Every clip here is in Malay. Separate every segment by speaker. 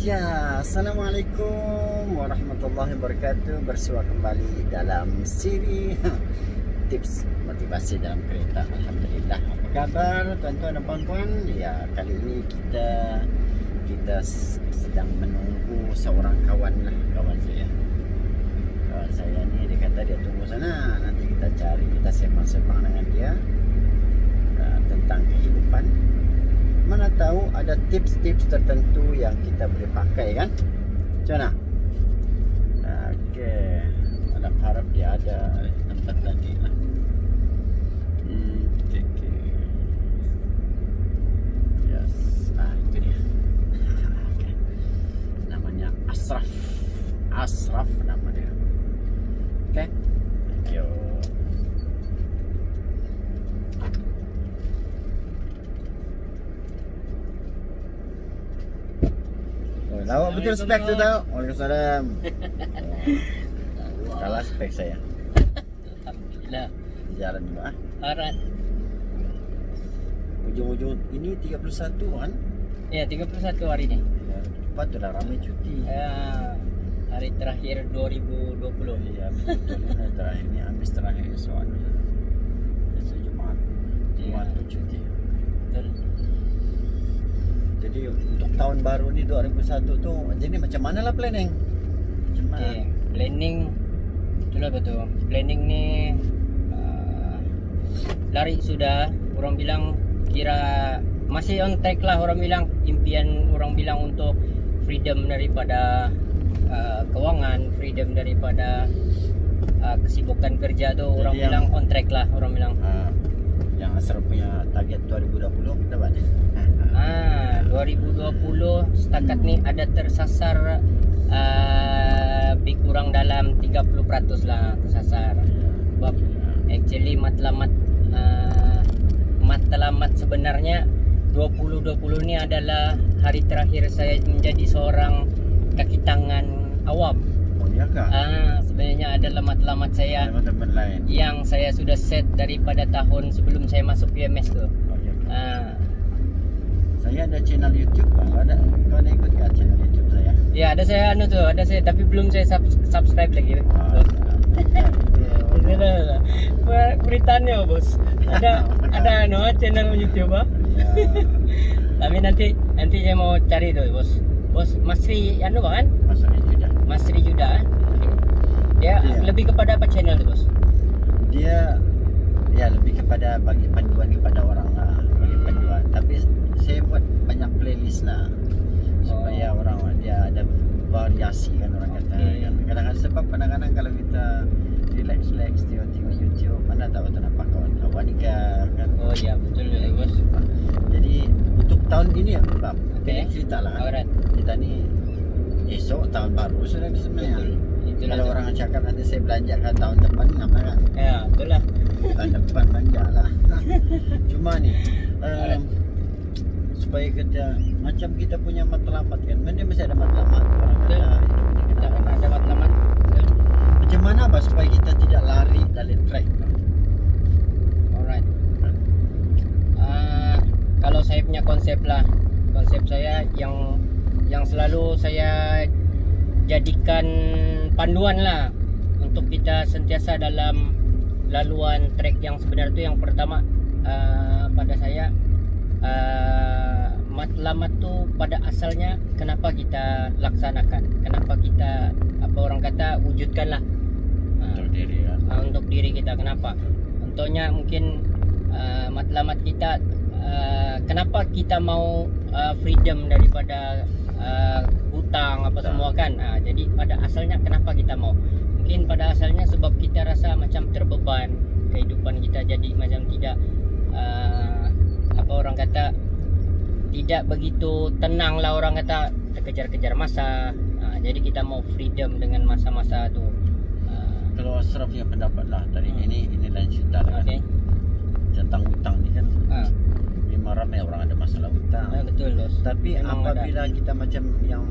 Speaker 1: Ya, Assalamualaikum warahmatullahi wabarakatuh. Bersua kembali dalam siri tips motivasi dalam kereta. Alhamdulillah. Apa kabar tuan-tuan dan puan-puan? Ya, kali ini kita sedang menunggu seorang kawan lah, kawan saya. Kawan saya ni dia kata dia tunggu sana. Nanti kita cari, kita sembang-sembang dengan dia tentang kehidupan. Mana tahu ada tips-tips tertentu yang kita boleh pakai kan? Macam mana? Okey. Harap dia ada tempat tadi lah. Okay. Yes. Itu dia. Okay. Namanya Ashraf. Ashraf nama dia. Okay. Thank you. Lawak betul spek tu tau. Waalaikumsalam. Kalah spek saya.
Speaker 2: Alhamdulillah.
Speaker 1: Jalan juga ah.
Speaker 2: Arat.
Speaker 1: Ujung-ujung ini 31 kan?
Speaker 2: Ya, 31 hari ni.
Speaker 1: Ya, patutlah ramai cuti.
Speaker 2: Hari terakhir 2020.
Speaker 1: Ya, betul. Hari terakhir ni habis terakhir esok. Esok Jumaat. Jumaat tu cuti.
Speaker 2: Betul.
Speaker 1: Jadi untuk tahun baru ni 2001 tu, jadi macam mana lah planning? Macam mana?
Speaker 2: Okay. Planning itulah betul. Planning ni lari sudah. Orang bilang kira masih on track lah. Orang bilang impian orang bilang untuk freedom daripada kewangan, freedom daripada kesibukan kerja tu. Orang bilang on track lah. Orang bilang
Speaker 1: yang Ashraf punya target 2020 dapat ni?
Speaker 2: 2020 setakat ni ada tersasar lebih kurang dalam 30% lah tersasar. Sebab actually matlamat sebenarnya 2020 ni adalah hari terakhir saya menjadi seorang kaki tangan awam.
Speaker 1: Oh ya kah?
Speaker 2: Sebenarnya adalah matlamat saya
Speaker 1: teman-teman lain
Speaker 2: yang saya sudah set daripada tahun sebelum saya masuk PMS tu.
Speaker 1: Oh ya kah? Saya ada channel YouTube kan? Kau ada ikut ke channel YouTube saya?
Speaker 2: Ya, ada saya tapi belum saya subscribe lagi. Beritanya bos. Ada channel YouTube ah. Tapi nanti saya mau cari tu bos. Bos Masri kan? Masri Juda. Dia lebih kepada apa channel tu bos?
Speaker 1: Dia lebih kepada bagi panduan kepada orang lah, bagi panduan. Tapi saya buat banyak playlist lah supaya orang dia ada variasi kan orang kata. Kadang-kadang sebab kadang-kadang kalau kita relax tengok YouTube, mana tahu kenapa kawan nikah kan.
Speaker 2: Oh ya betul bos.
Speaker 1: Jadi untuk tahun ini ya bab. Cerita lah. Kita ni esok tahun baru sudah ni sebenarnya. Kalau orang cakap nanti saya belanja kan tahun depan ngapa kan?
Speaker 2: Ya betul lah.
Speaker 1: Tahun depan belanja lah. Cuma ni supaya kita macam kita punya matlamat kan, mana mesti ada matlamat.
Speaker 2: Kita ada matlamat.
Speaker 1: Macam mana bah supaya kita tidak lari dari track?
Speaker 2: Alright. Kalau saya punya konsep saya yang selalu saya jadikan panduan lah untuk kita sentiasa dalam laluan trek yang sebenar tu. Yang pertama pada saya matlamat tu pada asalnya kenapa kita laksanakan, kenapa kita orang kata wujudkan lah untuk diri kita. Kenapa? Contohnya mungkin matlamat kita kenapa kita mau freedom daripada hutang apa semua kan. Jadi pada asalnya kenapa kita mau, mungkin pada asalnya sebab kita rasa macam terbeban kehidupan kita, jadi macam tidak orang kata tidak begitu tenang lah, orang kata terkejar-kejar masa. Jadi kita mau freedom dengan masa-masa tu.
Speaker 1: Kalau Ashraf punya pendapat lah tadi ini lain cerita lah. Tentang hutang ni kan memang ramai orang ada masalah hutang.
Speaker 2: Betul bos.
Speaker 1: Tapi memang apabila ada. Kita macam yang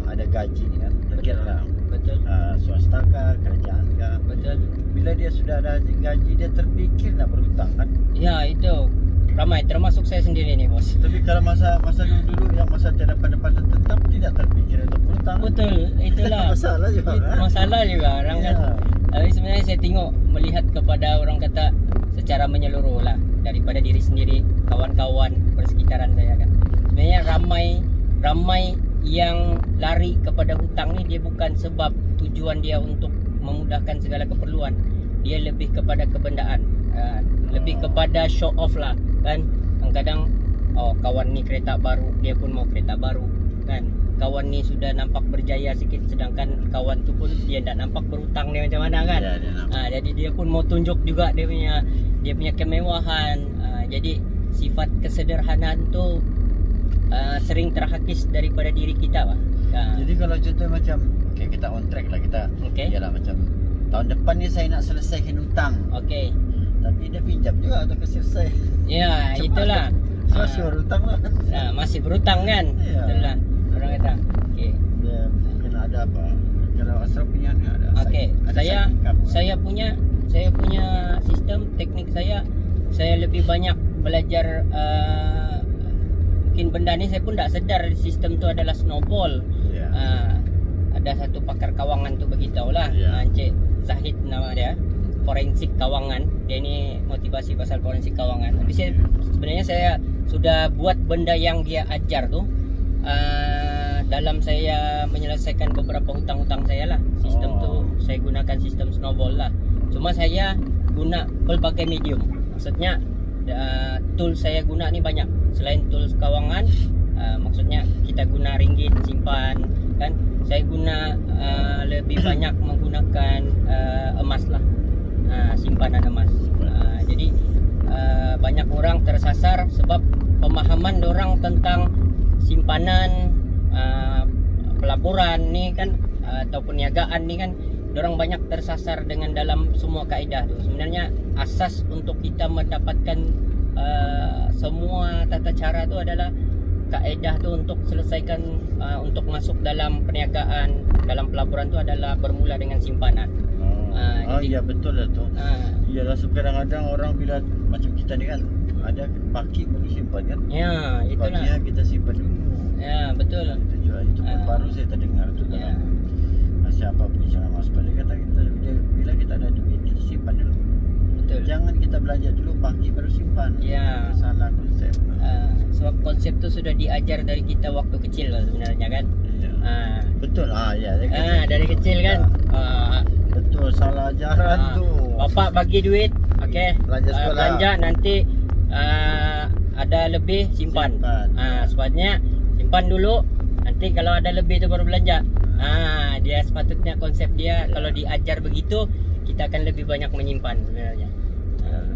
Speaker 1: ada gaji ni kan, terkira
Speaker 2: betul.
Speaker 1: Swasta kah, kerajaan kah?
Speaker 2: Betul.
Speaker 1: Bila dia sudah ada gaji, dia terfikir nak berhutang kan?
Speaker 2: Ya itu. ramai termasuk saya sendiri nih bos.
Speaker 1: Tapi kalau masa dulu yang masa tiada pendapatan tetap tidak terpikir untuk berhutang.
Speaker 2: Betul, itulah
Speaker 1: Masalah juga kan?
Speaker 2: masalah juga orang kan.
Speaker 1: Ya.
Speaker 2: Tapi sebenarnya saya tengok melihat kepada orang kata secara menyeluruh lah daripada diri sendiri, kawan-kawan persekitaran saya kan. Sebenarnya ramai yang lari kepada hutang ni dia bukan sebab tujuan dia untuk memudahkan segala keperluan. Dia lebih kepada kebendaan, lebih kepada show off lah kan. Kadang kawan ni kereta baru, dia pun mau kereta baru kan. Kawan ni sudah nampak berjaya sikit, sedangkan kawan tu pun dia tak nampak berhutang dia macam mana kan.
Speaker 1: Ya, dia nampak.
Speaker 2: Jadi dia pun mau tunjuk juga dia punya kemewahan. Jadi sifat kesederhanaan tu sering terhakis daripada diri kita lah.
Speaker 1: Jadi kalau contoh macam kita on track lah, kita ialah macam tahun depan ni saya nak selesaikan hutang.
Speaker 2: Okey.
Speaker 1: Tapi dia pinjam juga untuk selesai.
Speaker 2: Ya, itulah.
Speaker 1: Masih berhutang lah.
Speaker 2: Masih berhutang kan?
Speaker 1: Ya.
Speaker 2: Itulah orang kata. Okey.
Speaker 1: Dia mungkin ada apa? Kalau Asraf punya ni ada.
Speaker 2: Okey.
Speaker 1: ada side income.
Speaker 2: Saya punya sistem teknik saya lebih banyak belajar mungkin benda ni saya pun tak sedar sistem tu adalah snowball.
Speaker 1: Ya.
Speaker 2: Ada satu pakar kawangan tu beritahu lah.
Speaker 1: Ya.
Speaker 2: Encik Zahid nama dia. Forensik kawangan. Dia ni motivasi pasal forensik kawangan. Tapi sebenarnya saya sudah buat benda yang dia ajar tu dalam saya menyelesaikan beberapa hutang-hutang saya lah. Sistem tu saya gunakan sistem snowball lah. Cuma saya guna pelbagai medium. Maksudnya tools saya guna ni banyak. Selain tools kawangan, maksudnya kita guna ringgit simpan kan. Saya guna lebih banyak menggunakan emas lah. Simpanan emas. Jadi banyak orang tersasar sebab pemahaman orang tentang simpanan, pelaburan ni kan atau perniagaan ni kan, orang banyak tersasar dengan dalam semua kaedah tu. Sebenarnya asas untuk kita mendapatkan semua tata cara tu adalah kaedah tu untuk selesaikan untuk masuk dalam perniagaan, dalam pelaburan tu adalah bermula dengan simpanan.
Speaker 1: Ya betul lah tu. Iyalah kadang-kadang orang bila macam kita ni kan ada paki boleh simpan kan.
Speaker 2: Ya, itulah.
Speaker 1: Pakinya kita simpan dulu.
Speaker 2: Ya, betul.
Speaker 1: Itu juga itu pun baru saya terdengar tu dalam siapa bincang Mas Balik kata kita bila kita ada duit kita simpan dulu.
Speaker 2: Betul.
Speaker 1: Jangan kita belanja dulu paki baru simpan.
Speaker 2: Ya.
Speaker 1: Salah konsep.
Speaker 2: Sebab konsep tu sudah diajar dari kita waktu kecil lah sebenarnya kan.
Speaker 1: Ya. Betul. Ya.
Speaker 2: Dari kecil kan.
Speaker 1: Betul, salah ajaran tu.
Speaker 2: Bapak bagi duit, okey. Belanja nanti ada lebih simpan. Sepatutnya simpan dulu. Nanti kalau ada lebih tu baru belanja. Dia sepatutnya konsep dia kalau diajar begitu kita akan lebih banyak menyimpan sebenarnya.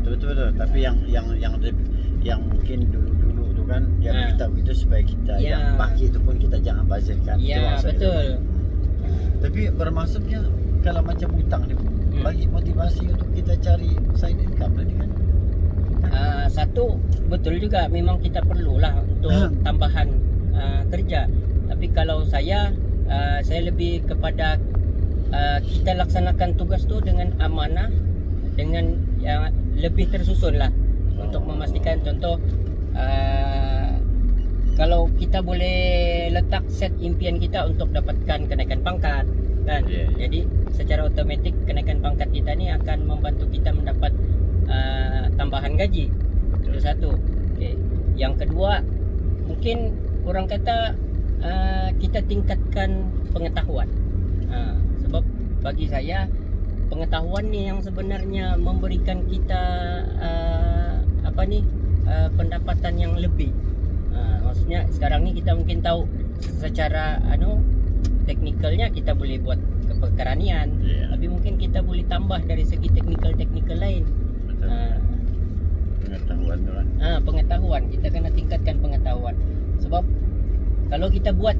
Speaker 1: Betul. Tapi yang mungkin dulu tu kan dia kita begitu supaya kita yang paki itu pun kita jangan bazirkan.
Speaker 2: Ya, betul.
Speaker 1: Tapi bermaksudnya kalau macam hutang ni bagi motivasi untuk kita cari side income tadi kan.
Speaker 2: Satu betul juga memang kita perlulah untuk tambahan kerja. Tapi kalau saya lebih kepada kita laksanakan tugas tu dengan amanah, dengan lebih tersusun lah untuk memastikan. Contoh kalau kita boleh letak set impian kita untuk dapatkan kenaikan pangkat kan. Jadi secara otomatik kenaikan pangkat kita ni akan membantu kita mendapat tambahan gaji. Itu satu. Yang kedua, mungkin orang kata kita tingkatkan pengetahuan. Sebab bagi saya pengetahuan ni yang sebenarnya memberikan kita pendapatan yang lebih. Maksudnya sekarang ni kita mungkin tahu secara teknikalnya kita boleh buat keperkaranian, tapi mungkin kita boleh tambah dari segi teknikal lain.
Speaker 1: Pengetahuan tu kan.
Speaker 2: Pengetahuan, kita kena tingkatkan pengetahuan. Sebab kalau kita buat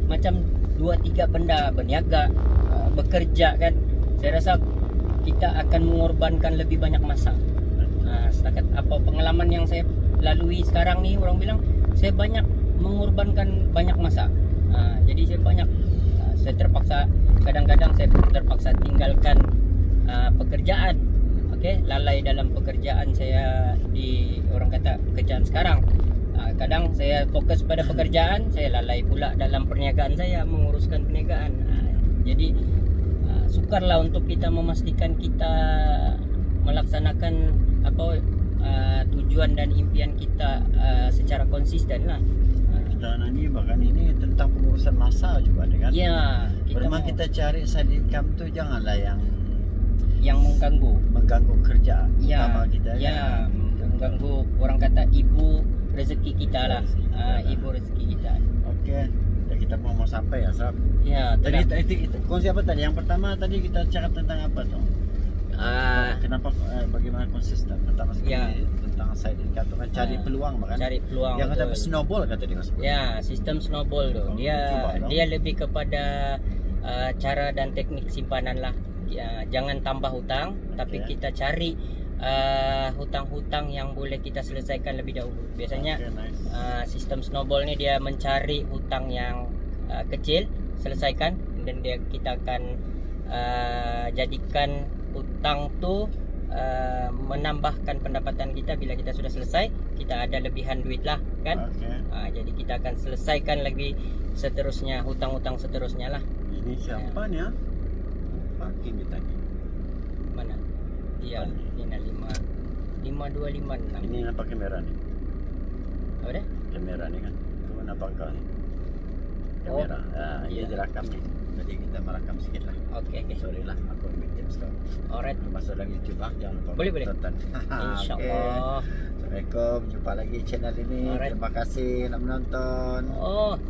Speaker 2: macam 2-3 benda, berniaga, bekerja kan, saya rasa kita akan mengorbankan lebih banyak masa. Setakat apa pengalaman yang saya lalui sekarang ni, orang bilang saya banyak mengorbankan banyak masa. Jadi saya terpaksa, kadang-kadang saya terpaksa tinggalkan pekerjaan. Oke, lalai dalam pekerjaan saya di orang kata pekerjaan sekarang. Kadang saya fokus pada pekerjaan, saya lalai pula dalam perniagaan saya menguruskan perniagaan. Jadi sukarlah untuk kita memastikan kita melaksanakan apa tujuan dan impian kita secara konsisten lah.
Speaker 1: Kita ini bahkan ini tentang pengurusan masa juga dengan.
Speaker 2: Ya,
Speaker 1: Memang kita cari side income tu janganlah yang
Speaker 2: mengganggu
Speaker 1: kerja
Speaker 2: ya,
Speaker 1: utama kita.
Speaker 2: ya mengganggu orang kata ibu rezeki kita lah. Ibu rezeki kita.
Speaker 1: Okey. Dan kita mau sampai ya, Sab.
Speaker 2: Ya,
Speaker 1: Tadi kita kongsi apa tadi? Yang pertama tadi kita cakap tentang apa tu? Kenapa bagaimana konsisten? Pertama sekali
Speaker 2: Ya.
Speaker 1: tentang side income tu kan cari peluang bahkan.
Speaker 2: cari peluang.
Speaker 1: Yang kata
Speaker 2: betul.
Speaker 1: snowball kata dia Mas.
Speaker 2: Ya, sistem snowball tu. Dia lebih kepada cara dan teknik simpanan lah. Ya, jangan tambah hutang, tapi kita cari hutang-hutang yang boleh kita selesaikan lebih dahulu. Biasanya sistem snowball ni dia mencari hutang yang kecil, selesaikan, dan kita akan jadikan hutang tu menambahkan pendapatan kita. Bila kita sudah selesai, kita ada lebihan duit lah kan. Jadi kita akan selesaikan lagi seterusnya, hutang-hutang seterusnya lah.
Speaker 1: Ini siapa ni ya? Parking kita ni.
Speaker 2: Mana? Dia ini 5256.
Speaker 1: Ini nampak kamera ni.
Speaker 2: Apa dia?
Speaker 1: Kamera ni kan. Tu nampak kau ni. Kamera. Ini direkam ni. Jadi kita merekam sikit lah.
Speaker 2: Okey.
Speaker 1: Sorry lah, aku ambil tips kau.
Speaker 2: Alright.
Speaker 1: Masuk dalam YouTube lah, jangan lupa
Speaker 2: Boleh.
Speaker 1: tonton.
Speaker 2: InsyaAllah.
Speaker 1: Assalamualaikum, jumpa lagi channel ini.
Speaker 2: Alright.
Speaker 1: Terima kasih nak menonton.
Speaker 2: Oh,